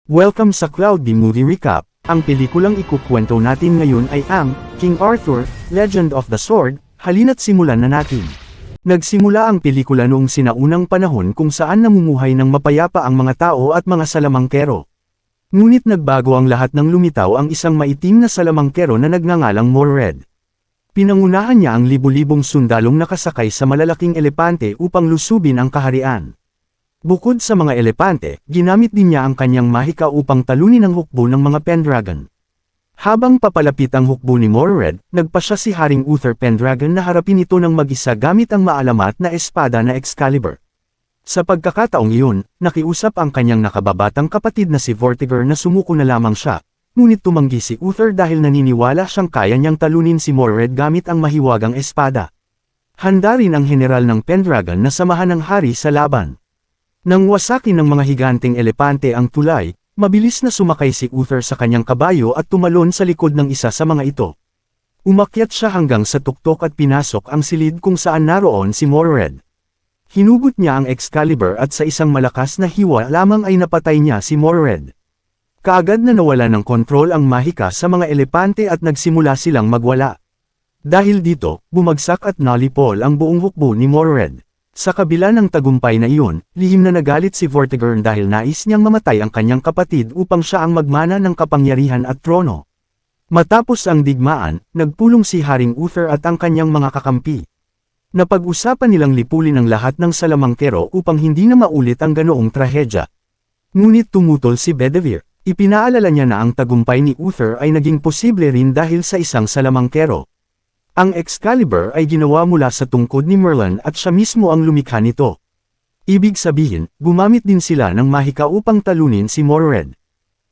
Welcome sa Cloudy Movie Recap. Ang pelikulang ikukwento natin ngayon ay ang King Arthur, Legend of the Sword. Halina't simulan na natin. Nagsimula ang pelikula noong sinaunang panahon kung saan namumuhay ng mapayapa ang mga tao at mga salamangkero. Ngunit nagbago ang lahat nang lumitaw ang isang maitim na salamangkero na nagngangalang Morred. Pinangunahan niya ang libu-libong sundalong nakasakay sa malalaking elepante upang lusubin ang kaharian. Bukod sa mga elepante, ginamit din niya ang kanyang mahika upang talunin ang hukbo ng mga Pendragon. Habang papalapit ang hukbo ni Morred, nagpasya si Haring Uther Pendragon na harapin ito ng mag-isa gamit ang maalamat na espada na Excalibur. Sa pagkakataong iyon, nakiusap ang kanyang nakababatang kapatid na si Vortigern na sumuko na lamang siya, ngunit tumanggi si Uther dahil naniniwala siyang kaya niyang talunin si Morred gamit ang mahiwagang espada. Handa rin ang general ng Pendragon na samahan ng hari sa laban. Nang wasakin ng mga higanteng elepante ang tulay, mabilis na sumakay si Uther sa kanyang kabayo at tumalon sa likod ng isa sa mga ito. Umakyat siya hanggang sa tuktok at pinasok ang silid kung saan naroon si Morred. Hinugot niya ang Excalibur at sa isang malakas na hiwa lamang ay napatay niya si Morred. Kaagad na nawala ng kontrol ang mahika sa mga elepante at nagsimula silang magwala. Dahil dito, bumagsak at nalipol ang buong hukbo ni Morred. Sa kabila ng tagumpay na iyon, lihim na nagalit si Vortigern dahil nais niyang mamatay ang kanyang kapatid upang siya ang magmana ng kapangyarihan at trono. Matapos ang digmaan, nagpulong si Haring Uther at ang kanyang mga kakampi. Napag-usapan nilang lipulin ang lahat ng salamangkero upang hindi na maulit ang ganoong trahedya. Ngunit tumutol si Bedivere. Ipinaalala niya na ang tagumpay ni Uther ay naging posible rin dahil sa isang salamangkero. Ang Excalibur ay ginawa mula sa tungkod ni Merlin at siya mismo ang lumikha nito. Ibig sabihin, gumamit din sila ng mahika upang talunin si Morred.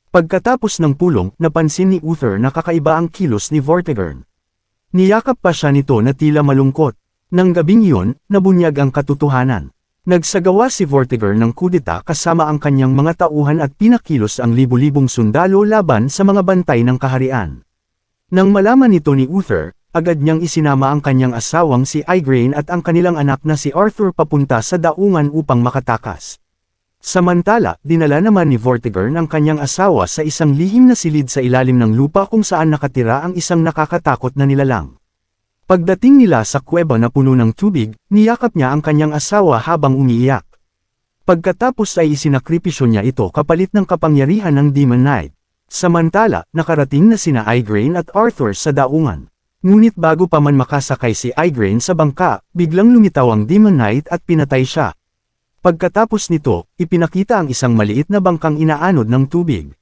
Pagkatapos ng pulong, napansin ni Uther na kakaiba ang kilos ni Vortigern. Niyakap pa siya nito na tila malungkot. Nang gabing iyon, nabunyag ang katotohanan. Nagsagawa si Vortigern ng kudeta kasama ang kanyang mga tauhan at pinakilos ang libu-libong sundalo laban sa mga bantay ng kaharian. Nang malaman ito ni Uther, agad niyang isinama ang kanyang asawang si Igraine at ang kanilang anak na si Arthur papunta sa daungan upang makatakas. Samantala, dinala naman ni Vortigern ang kanyang asawa sa isang lihim na silid sa ilalim ng lupa kung saan nakatira ang isang nakakatakot na nilalang. Pagdating nila sa kuweba na puno ng tubig, niyakap niya ang kanyang asawa habang umiiyak. Pagkatapos ay isinakripisyo niya ito kapalit ng kapangyarihan ng Demon Knight. Samantala, nakarating na sina Igraine at Arthur sa daungan. Ngunit bago pa man makasakay si Igraine sa bangka, biglang lumitaw ang Demon Knight at pinatay siya. Pagkatapos nito, ipinakita ang isang maliit na bangkang inaanod ng tubig.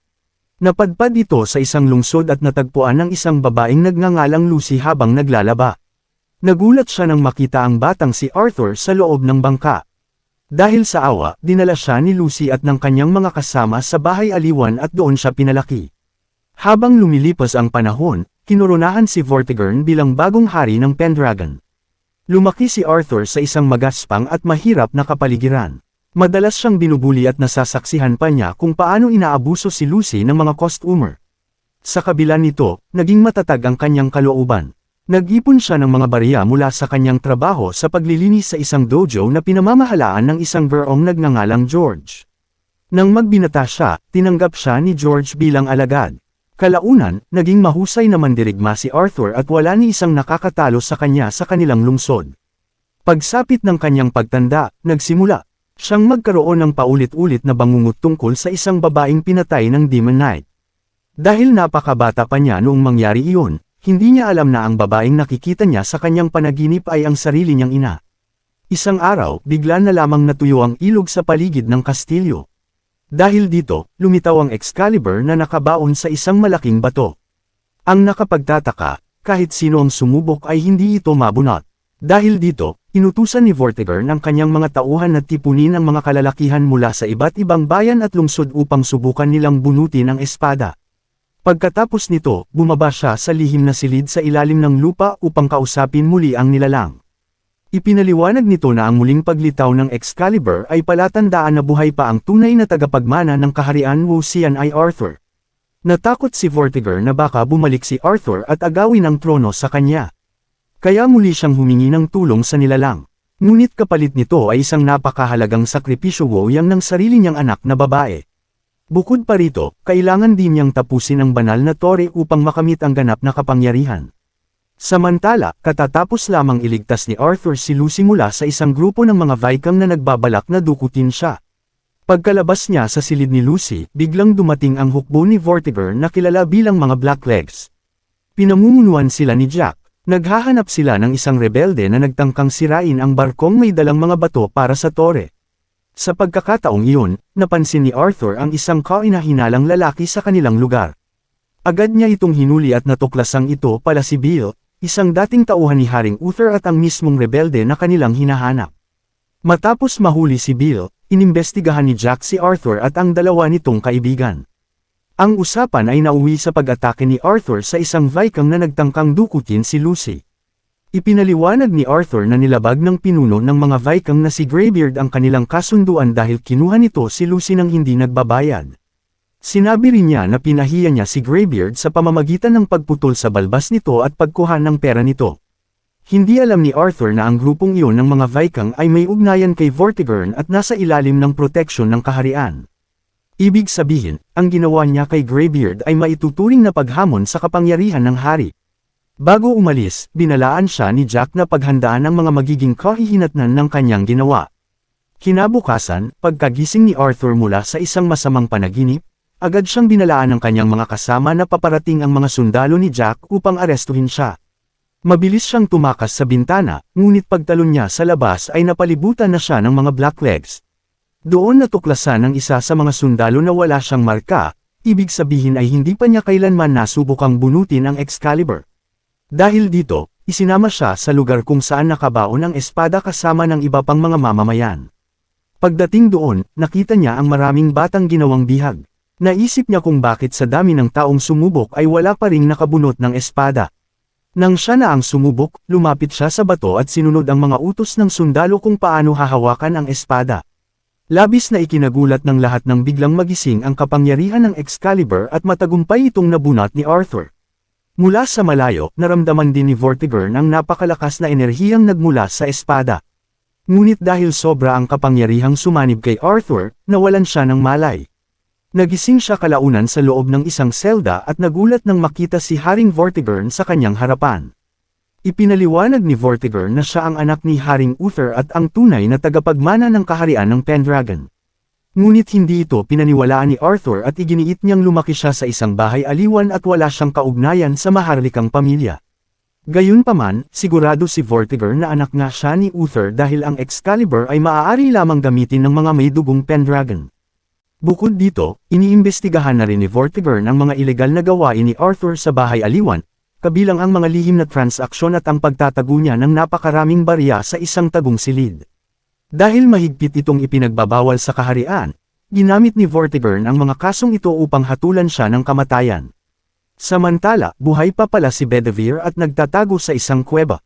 Napadpad ito sa isang lungsod at natagpuan ng isang babaeng nagngangalang Lucy habang naglalaba. Nagulat siya nang makita ang batang si Arthur sa loob ng bangka. Dahil sa awa, dinala siya ni Lucy at ng kanyang mga kasama sa bahay aliwan at doon siya pinalaki. Habang lumilipas ang panahon, kinoronahan si Vortigern bilang bagong hari ng Pendragon. Lumaki si Arthur sa isang magaspang at mahirap na kapaligiran. Madalas siyang binubuli at nasasaksihan pa niya kung paano inaabuso si Lucy ng mga costumer. Sa kabila nito, naging matatag ang kanyang kalooban. Nag-ipon siya ng mga barya mula sa kanyang trabaho sa paglilinis sa isang dojo na pinamamahalaan ng isang verong nagngangalang George. Nang magbinata siya, tinanggap siya ni George bilang alagad. Kalaunan, naging mahusay na mandirigma si Arthur at wala ni isang nakakatalo sa kanya sa kanilang lungsod. Pagsapit ng kanyang pagtanda, nagsimula siyang magkaroon ng paulit-ulit na bangungot tungkol sa isang babaeng pinatay ng Demon Knight. Dahil napakabata pa niya noong mangyari iyon, hindi niya alam na ang babaeng nakikita niya sa kanyang panaginip ay ang sarili niyang ina. Isang araw, bigla na lamang natuyo ang ilog sa paligid ng kastilyo. Dahil dito, lumitaw ang Excalibur na nakabaon sa isang malaking bato. Ang nakapagtataka, kahit sino ang sumubok ay hindi ito mabunot. Dahil dito, inutusan ni Vortigern ang kanyang mga tauhan na tipunin ang mga kalalakihan mula sa iba't ibang bayan at lungsod upang subukan nilang bunutin ang espada. Pagkatapos nito, bumaba siya sa lihim na silid sa ilalim ng lupa upang kausapin muli ang nilalang. Ipinaliwanag nito na ang muling paglitaw ng Excalibur ay palatandaan na buhay pa ang tunay na tagapagmana ng kaharian Wosian ay Arthur. Natakot si Vortigern na baka bumalik si Arthur at agawin ang trono sa kanya. Kaya muli siyang humingi ng tulong sa nilalang. Ngunit kapalit nito ay isang napakahalagang sakripisyo Woyang ng sarili niyang anak na babae. Bukod pa rito, kailangan din niyang tapusin ang banal na tore upang makamit ang ganap na kapangyarihan. Samantala, katatapos lamang iligtas ni Arthur si Lucy mula sa isang grupo ng mga Vikings na nagbabalak na dukutin siya. Pagkalabas niya sa silid ni Lucy, biglang dumating ang hukbo ni Vortigern na kilala bilang mga Blacklegs. Pinamumunuan sila ni Jack. Naghahanap sila ng isang rebelde na nagtangkang sirain ang barkong may dalang mga bato para sa tore. Sa pagkakataong iyon, napansin ni Arthur ang isang kahinahinalang lalaki sa kanilang lugar. Agad niya itong hinuli at natuklasang ito pala si Bill, isang dating tauhan ni Haring Uther at ang mismong rebelde na kanilang hinahanap. Matapos mahuli si Bill, inimbestigahan ni Jack si Arthur at ang dalawa nitong kaibigan. Ang usapan ay nauwi sa pag-atake ni Arthur sa isang Viking na nagtangkang dukutin si Lucy. Ipinaliwanag ni Arthur na nilabag ng pinuno ng mga Viking na si Greybeard ang kanilang kasunduan dahil kinuha nito si Lucy nang hindi nagbabayad. Sinabi rin niya na pinahiya niya si Greybeard sa pamamagitan ng pagputol sa balbas nito at pagkuha ng pera nito. Hindi alam ni Arthur na ang grupong iyon ng mga Viking ay may ugnayan kay Vortigern at nasa ilalim ng proteksyon ng kaharian. Ibig sabihin, ang ginawa niya kay Greybeard ay maituturing na paghamon sa kapangyarihan ng hari. Bago umalis, binalaan siya ni Jack na paghandaan ang mga magiging kahihinatnan ng kanyang ginawa. Kinabukasan, pagkagising ni Arthur mula sa isang masamang panaginip, agad siyang binalaan ng kanyang mga kasama na paparating ang mga sundalo ni Jack upang arestuhin siya. Mabilis siyang tumakas sa bintana, ngunit pagtalon niya sa labas ay napalibutan na siya ng mga Blacklegs. Doon natuklasan ng isa sa mga sundalo na wala siyang marka, ibig sabihin ay hindi pa niya kailanman nasubukang bunutin ang Excalibur. Dahil dito, isinama siya sa lugar kung saan nakabaon ang espada kasama ng iba pang mga mamamayan. Pagdating doon, nakita niya ang maraming batang ginawang bihag. Naisip niya kung bakit sa dami ng taong sumubok ay wala pa ring nakabunot ng espada. Nang siya na ang sumubok, lumapit siya sa bato at sinunod ang mga utos ng sundalo kung paano hahawakan ang espada. Labis na ikinagulat ng lahat nang biglang magising ang kapangyarihan ng Excalibur at matagumpay itong nabunot ni Arthur. Mula sa malayo, naramdaman din ni Vortigern ang napakalakas na enerhiyang nagmula sa espada. Ngunit dahil sobra ang kapangyarihang sumanib kay Arthur, nawalan siya ng malay. Nagising siya kalaunan sa loob ng isang selda at nagulat nang makita si Haring Vortigern sa kanyang harapan. Ipinaliwanag ni Vortigern na siya ang anak ni Haring Uther at ang tunay na tagapagmana ng kaharian ng Pendragon. Ngunit hindi ito pinaniwalaan ni Arthur at iginiit niyang lumaki siya sa isang bahay aliwan at wala siyang kaugnayan sa maharlikang pamilya. Gayunpaman, sigurado si Vortigern na anak nga siya ni Uther dahil ang Excalibur ay maaari lamang gamitin ng mga may dugong Pendragon. Bukod dito, iniimbestigahan na rin ni Vortigern ang mga ilegal na gawain ni Arthur sa bahay aliwan, kabilang ang mga lihim na transaksyon at ang pagtatago niya ng napakaraming barya sa isang tagong silid. Dahil mahigpit itong ipinagbabawal sa kaharian, ginamit ni Vortigern ang mga kasong ito upang hatulan siya ng kamatayan. Samantala, buhay pa pala si Bedivere at nagtatago sa isang kuweba.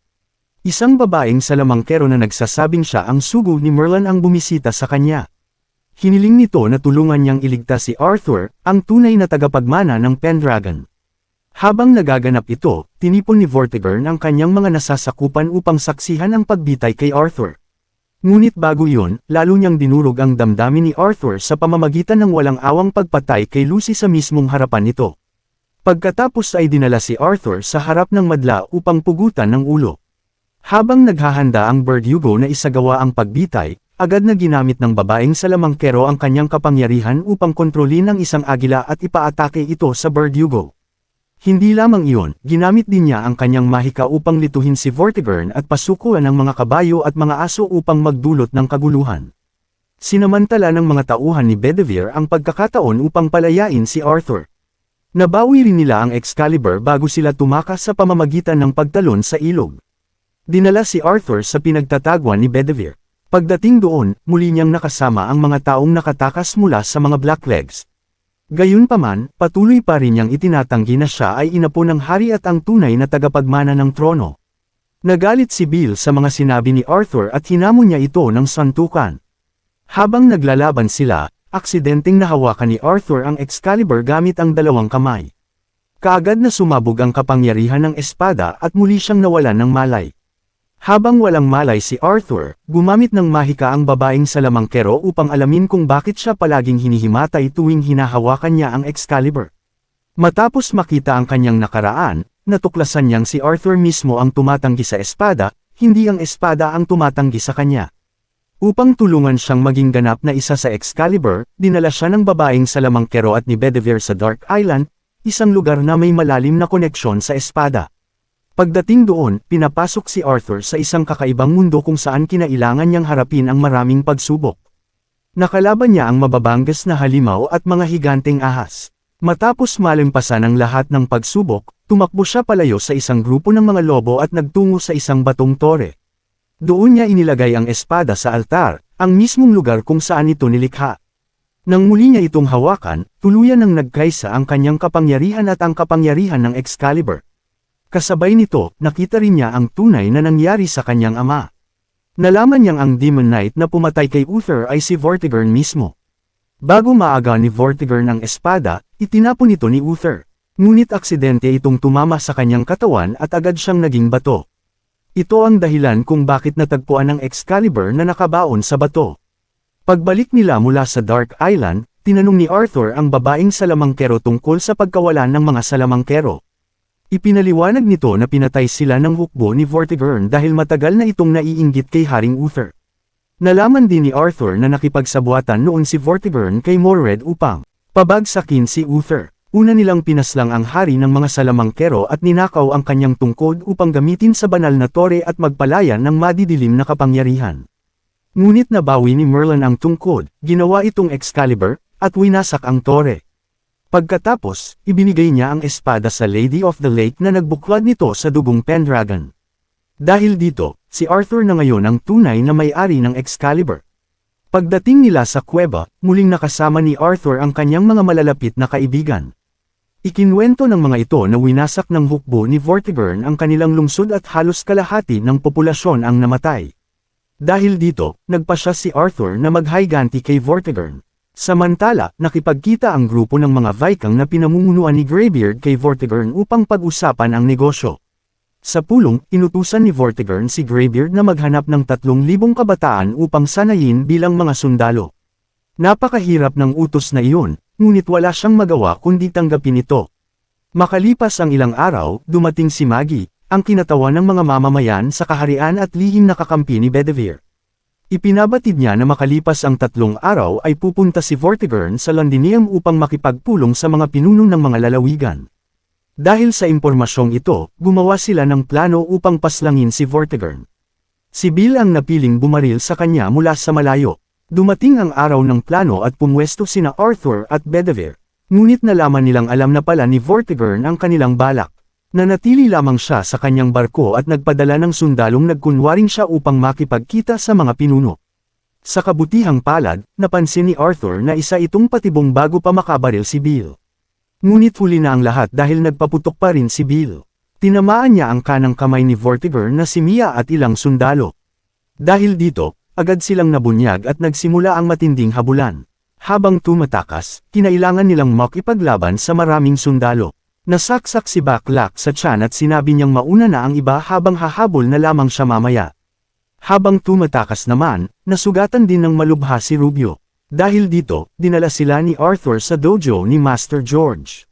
Isang babaeng salamangkero na nagsasabing siya ang sugo ni Merlin ang bumisita sa kanya. Hiniling nito na tulungan niyang iligtas si Arthur, ang tunay na tagapagmana ng Pendragon. Habang nagaganap ito, tinipon ni Vortigern ang kanyang mga nasasakupan upang saksihan ang pagbitay kay Arthur. Ngunit bago iyon, lalo niyang dinurog ang damdamin ni Arthur sa pamamagitan ng walang awang pagpatay kay Lucy sa mismong harapan nito. Pagkatapos ay dinala si Arthur sa harap ng madla upang pugutan ng ulo. Habang naghahanda ang Verdugo na isagawa ang pagbitay, agad na ginamit ng babaeng salamangkero ang kanyang kapangyarihan upang kontrolin ang isang agila at ipaatake ito sa Verdugo. Hindi lamang iyon, ginamit din niya ang kanyang mahika upang lituhin si Vortigern at pasukuan ng mga kabayo at mga aso upang magdulot ng kaguluhan. Sinamantala ng mga tauhan ni Bedivere ang pagkakataon upang palayain si Arthur. Nabawi rin nila ang Excalibur bago sila tumakas sa pamamagitan ng pagtalon sa ilog. Dinala si Arthur sa pinagtatagwan ni Bedivere. Pagdating doon, muli niyang nakasama ang mga taong nakatakas mula sa mga Blacklegs. Gayunpaman, patuloy pa rin niyang itinatanggi na siya ay inapo ng hari at ang tunay na tagapagmana ng trono. Nagalit si Bill sa mga sinabi ni Arthur at hinamon niya ito ng santukan. Habang naglalaban sila, aksidenteng nahawakan ni Arthur ang Excalibur gamit ang dalawang kamay. Kaagad na sumabog ang kapangyarihan ng espada at muli siyang nawalan ng malay. Habang walang malay si Arthur, gumamit ng mahika ang babaeng salamangkero upang alamin kung bakit siya palaging hinihimatay tuwing hinahawakan niya ang Excalibur. Matapos makita ang kanyang nakaraan, natuklasan niyang si Arthur mismo ang tumatanggi sa espada, hindi ang espada ang tumatanggi sa kanya. Upang tulungan siyang maging ganap na isa sa Excalibur, dinala siya ng babaeng salamangkero at ni Bedivere sa Dark Island, isang lugar na may malalim na koneksyon sa espada. Pagdating doon, pinapasok si Arthur sa isang kakaibang mundo kung saan kinailangan niyang harapin ang maraming pagsubok. Nakalaban niya ang mababanggas na halimaw at mga higanteng ahas. Matapos malampasan ang lahat ng pagsubok, tumakbo siya palayo sa isang grupo ng mga lobo at nagtungo sa isang batong tore. Doon niya inilagay ang espada sa altar, ang mismong lugar kung saan ito nilikha. Nang muli niya itong hawakan, tuluyan nang nagkaisa ang kanyang kapangyarihan at ang kapangyarihan ng Excalibur. Kasabay nito, nakita rin niya ang tunay na nangyari sa kanyang ama. Nalaman niyang ang Demon Knight na pumatay kay Uther ay si Vortigern mismo. Bago maaga ni Vortigern ang espada, itinapon ito ni Uther. Ngunit aksidente itong tumama sa kanyang katawan at agad siyang naging bato. Ito ang dahilan kung bakit natagpuan ang Excalibur na nakabaon sa bato. Pagbalik nila mula sa Dark Island, tinanong ni Arthur ang babaeng salamangkero tungkol sa pagkawalan ng mga salamangkero. Ipinaliwanag nito na pinatay sila ng hukbo ni Vortigern dahil matagal na itong naiinggit kay Haring Uther. Nalaman din ni Arthur na nakipagsabuatan noon si Vortigern kay Morred upang pabagsakin si Uther. Una nilang pinaslang ang hari ng mga salamangkero at ninakaw ang kanyang tungkod upang gamitin sa banal na tore at magpalayan ng madidilim na kapangyarihan. Ngunit nabawi ni Merlin ang tungkod, ginawa itong Excalibur, at winasak ang tore. Pagkatapos, ibinigay niya ang espada sa Lady of the Lake na nagbuklad nito sa dugong Pendragon. Dahil dito, si Arthur na ngayon ang tunay na may-ari ng Excalibur. Pagdating nila sa kuweba, muling nakasama ni Arthur ang kanyang mga malalapit na kaibigan. Ikinwento ng mga ito na winasak ng hukbo ni Vortigern ang kanilang lungsod at halos kalahati ng populasyon ang namatay. Dahil dito, nagpasya si Arthur na maghayganti kay Vortigern. Samantala, nakipagkita ang grupo ng mga Vikings na pinamumunuan ni Greybeard kay Vortigern upang pag-usapan ang negosyo. Sa pulong, inutusan ni Vortigern si Greybeard na maghanap ng 3,000 kabataan upang sanayin bilang mga sundalo. Napakahirap ng utos na iyon, ngunit wala siyang magawa kundi tanggapin ito. Makalipas ang ilang araw, dumating si Maggie, ang kinatawan ng mga mamamayan sa kaharian at lihim na kakampi ni Bedivere. Ipinabatid niya na makalipas ang 3 araw ay pupunta si Vortigern sa Londinium upang makipagpulong sa mga pinuno ng mga lalawigan. Dahil sa impormasyong ito, gumawa sila ng plano upang paslangin si Vortigern. Si Bill ang napiling bumaril sa kanya mula sa malayo. Dumating ang araw ng plano at pumwesto sina Arthur at Bedivere. Ngunit nalaman nilang alam na pala ni Vortigern ang kanilang balak. Nanatili lamang siya sa kanyang barko at nagpadala ng sundalong nagkunwaring siya upang makipagkita sa mga pinuno. Sa kabutihang palad, napansin ni Arthur na isa itong patibong bago pa makabaril si Bill. Ngunit huli na ang lahat dahil nagpaputok pa rin si Bill. Tinamaan niya ang kanang kamay ni Vortigern na si Mia at ilang sundalo. Dahil dito, agad silang nabunyag at nagsimula ang matinding habulan. Habang tumatakas, kinailangan nilang makipaglaban sa maraming sundalo. Nasaksak si Baklak sa tiyan at sinabi niyang mauna na ang iba habang hahabol na lamang siya mamaya. Habang tumatakas naman, nasugatan din ng malubha si Rubio. Dahil dito, dinala sila ni Arthur sa dojo ni Master George.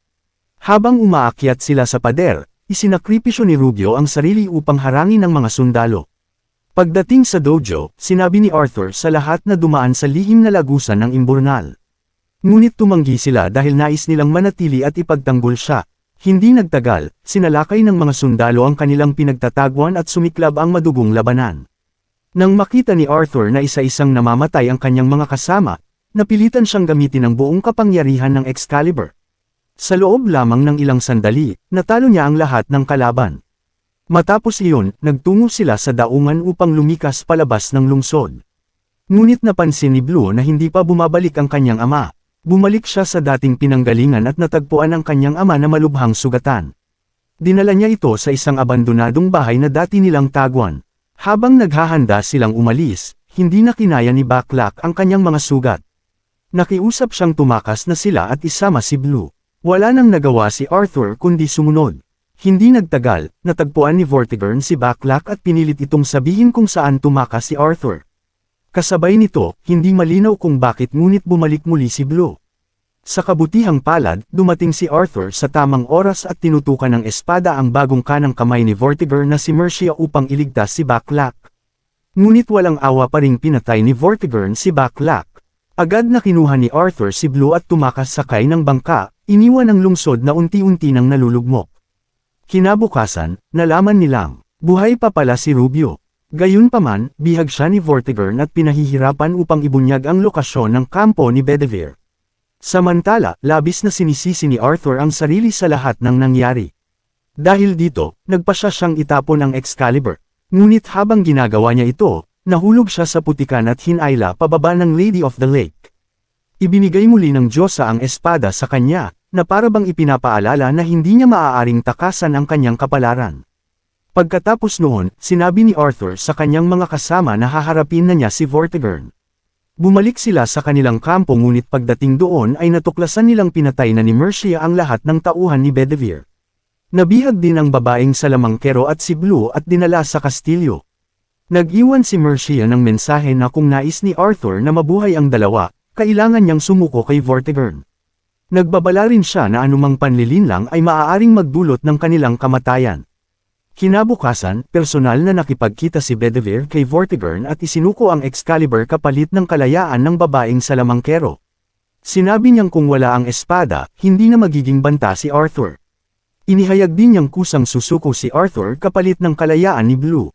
Habang umaakyat sila sa pader, isinakripisyo ni Rubio ang sarili upang harangin ang mga sundalo. Pagdating sa dojo, sinabi ni Arthur sa lahat na dumaan sa lihim na lagusan ng imburnal. Ngunit tumanggi sila dahil nais nilang manatili at ipagtanggol siya. Hindi nagtagal, sinalakay ng mga sundalo ang kanilang pinagtatagwan at sumiklab ang madugong labanan. Nang makita ni Arthur na isa-isang namamatay ang kanyang mga kasama, napilitan siyang gamitin ang buong kapangyarihan ng Excalibur. Sa loob lamang ng ilang sandali, natalo niya ang lahat ng kalaban. Matapos iyon, nagtungo sila sa daungan upang lumikas palabas ng lungsod. Ngunit napansin ni Blue na hindi pa bumabalik ang kanyang ama. Bumalik siya sa dating pinanggalingan at natagpuan ang kanyang ama na malubhang sugatan. Dinala niya ito sa isang abandonadong bahay na dati nilang tagwan. Habang naghahanda silang umalis, hindi na kinaya ni Baklak ang kanyang mga sugat. Nakiusap siyang tumakas na sila at isama si Blue. Wala nang nagawa si Arthur kundi sumunod. Hindi nagtagal, natagpuan ni Vortigern si Backlack at pinilit itong sabihin kung saan tumakas si Arthur. Kasabay nito, hindi malinaw kung bakit ngunit bumalik muli si Blue. Sa kabutihang palad, dumating si Arthur sa tamang oras at tinutukan ng espada ang bagong kanang kamay ni Vortigern na si Mercia upang iligtas si Backlack. Ngunit walang awa pa ring pinatay ni Vortigern si Backlack. Agad na kinuha ni Arthur si Blue at tumakas sakay ng bangka, iniwan ang lungsod na unti-unti nang nalulugmok. Kinabukasan, nalaman nilang, buhay pa pala si Rubio. Gayunpaman, bihag siya ni Vortigern at pinahihirapan upang ibunyag ang lokasyon ng kampo ni Bedivere. Samantala, labis na sinisisi ni Arthur ang sarili sa lahat ng nangyari. Dahil dito, nagpasya siyang itapon ang Excalibur. Ngunit habang ginagawa niya ito, nahulog siya sa putikan at hinayla pababa ng Lady of the Lake. Ibinigay muli ng Diyosa ang espada sa kanya, na parabang ipinapaalala na hindi niya maaaring takasan ang kanyang kapalaran. Pagkatapos noon, sinabi ni Arthur sa kanyang mga kasama na haharapin na niya si Vortigern. Bumalik sila sa kanilang kampo ngunit pagdating doon ay natuklasan nilang pinatay na ni Mercia ang lahat ng tauhan ni Bedivere. Nabihag din ang babaeng salamangkero at si Blue at dinala sa kastilyo. Nag-iwan si Mercia ng mensahe na kung nais ni Arthur na mabuhay ang dalawa, kailangan niyang sumuko kay Vortigern. Nagbabala rin siya na anumang panlilinlang ay maaaring magdulot ng kanilang kamatayan. Kinabukasan, personal na nakipagkita si Bedivere kay Vortigern at isinuko ang Excalibur kapalit ng kalayaan ng babaeng salamangkero. Sinabi niyang kung wala ang espada, hindi na magiging banta si Arthur. Inihayag din niyang kusang susuko si Arthur kapalit ng kalayaan ni Blue.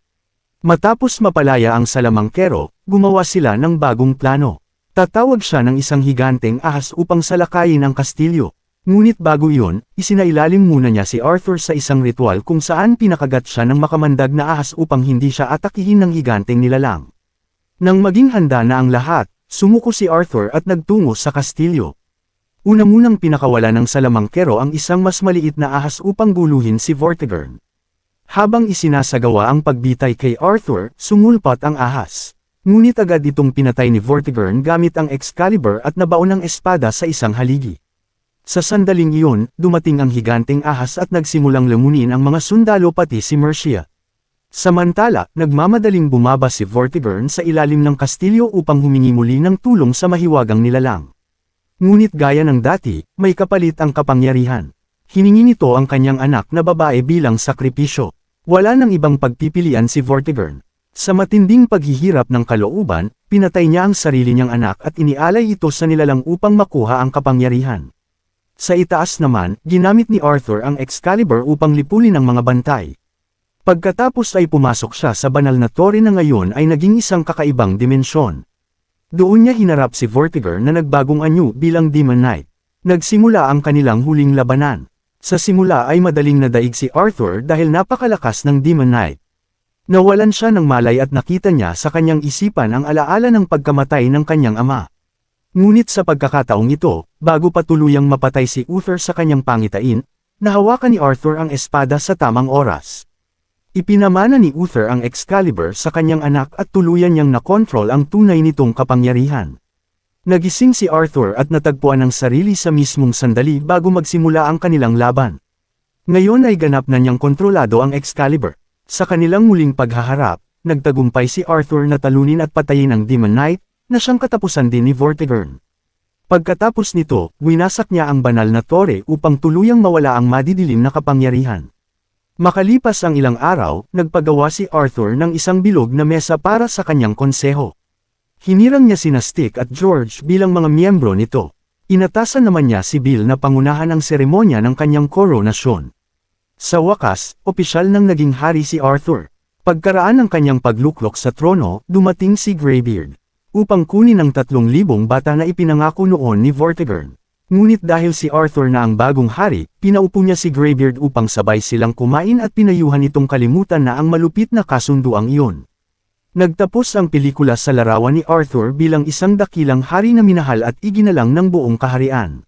Matapos mapalaya ang salamangkero, gumawa sila ng bagong plano. Tatawag siya ng isang higanteng ahas upang salakayin ang kastilyo. Ngunit bago iyon, isinailalim muna niya si Arthur sa isang ritual kung saan pinakagat siya ng makamandag na ahas upang hindi siya atakihin ng higanteng nilalang. Nang maging handa na ang lahat, sumuko si Arthur at nagtungo sa kastilyo. Una munang pinakawala ng salamangkero ang isang mas maliit na ahas upang guluhin si Vortigern. Habang isinasagawa ang pagbitay kay Arthur, sumulpat ang ahas. Ngunit agad itong pinatay ni Vortigern gamit ang Excalibur at nabaon ang espada sa isang haligi. Sa sandaling iyon, dumating ang higanteng ahas at nagsimulang lamunin ang mga sundalo pati si Mercia. Samantala, nagmamadaling bumaba si Vortigern sa ilalim ng kastilyo upang humingi muli ng tulong sa mahiwagang nilalang. Ngunit gaya ng dati, may kapalit ang kapangyarihan. Hiningi nito ang kanyang anak na babae bilang sakripisyo. Wala nang ibang pagpipilian si Vortigern. Sa matinding paghihirap ng kalooban, pinatay niya ang sarili niyang anak at inialay ito sa nilalang upang makuha ang kapangyarihan. Sa itaas naman, ginamit ni Arthur ang Excalibur upang lipulin ang mga bantay. Pagkatapos ay pumasok siya sa banal na tore na ngayon ay naging isang kakaibang dimensyon. Doon niya hinarap si Vortigern na nagbagong anyo bilang Demon Knight. Nagsimula ang kanilang huling labanan. Sa simula ay madaling nadaig si Arthur dahil napakalakas ng Demon Knight. Nawalan siya ng malay at nakita niya sa kanyang isipan ang alaala ng pagkamatay ng kanyang ama. Ngunit sa pagkakataong ito, bago pa tuluyang mapatay si Uther sa kanyang pangitain, nahawakan ni Arthur ang espada sa tamang oras. Ipinamana ni Uther ang Excalibur sa kanyang anak at tuluyan niyang nakontrol ang tunay nitong kapangyarihan. Nagising si Arthur at natagpuan ang sarili sa mismong sandali bago magsimula ang kanilang laban. Ngayon ay ganap na niyang kontrolado ang Excalibur. Sa kanilang muling paghaharap, nagtagumpay si Arthur na talunin at patayin ang Demon Knight, na siyang katapusan din ni Vortigern. Pagkatapos nito, winasak niya ang banal na tore upang tuluyang mawala ang madidilim na kapangyarihan. Makalipas ang ilang araw, nagpagawa si Arthur ng isang bilog na mesa para sa kanyang konseho. Hinirang niya sina Stick at George bilang mga miyembro nito. Inatasan naman niya si Bill na pangunahan ang seremonya ng kanyang koronasyon. Sa wakas, opisyal nang naging hari si Arthur. Pagkaraan ng kanyang pagluklok sa trono, dumating si Greybeard. Upang kunin ang 3,000 bata na ipinangako noon ni Vortigern. Ngunit dahil si Arthur na ang bagong hari, pinaupo niya si Greybeard upang sabay silang kumain at pinayuhan itong kalimutan na ang malupit na kasunduang iyon. Nagtapos ang pelikula sa larawan ni Arthur bilang isang dakilang hari na minahal at iginalang ng buong kaharian.